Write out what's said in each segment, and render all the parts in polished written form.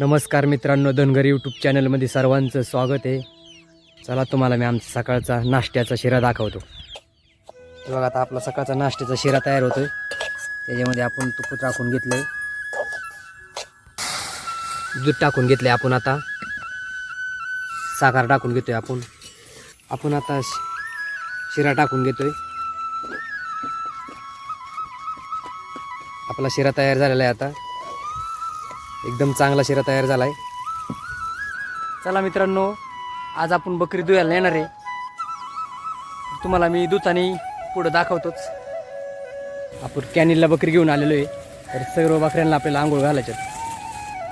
नमस्कार मित्रांनो, धनगर यूट्यूब चॅनलमध्ये सर्वांचं स्वागत आहे. चला तुम्हाला मी आमचा सकाळचा नाश्त्याचा शिरा दाखवतो. हे बघा, आता आपला सकाळचा नाश्त्याचा शिरा तयार होतोय. त्याच्यामध्ये आपण तूप टाकून घेतलंय, दूध टाकून घेतले, आपण आता साखर टाकून घेतोय. आपण आता शिरा टाकून घेतोय. आपला शिरा तयार झालेला आहे. आता एकदम चांगला शिरा तयार झाला आहे. चला मित्रांनो, आज आपण बकरी दुयाला येणार आहे. तुम्हाला मी दुधाने पुढं दाखवतोच. आपण कॅनिलला बकरी घेऊन आलेलो आहे. तर सर्व बकऱ्यांना आपल्याला आंघोळ घालायच्यात.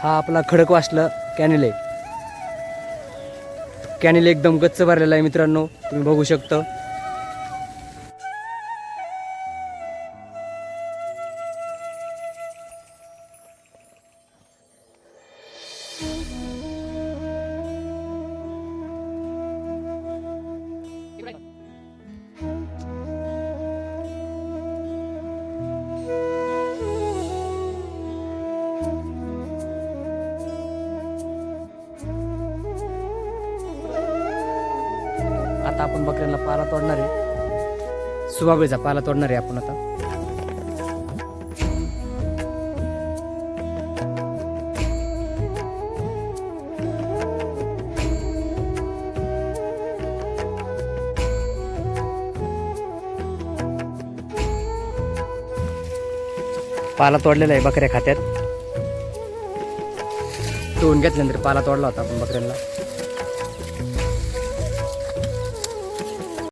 हा आपला खडकवासला कॅनिल आहे. कॅनिल एकदम गच्च भरलेला आहे मित्रांनो, तुम्ही बघू शकता. आता आपण बकऱ्यांना पाला तोडणार आहे. सुबाबळीचा पाला तोडणार आहे आपण आता. पाला तोडलेला आहे, बकऱ्या खात्यात. धुवून घेतल्यानंतर पाला तोडला होता आपण बकऱ्यांना.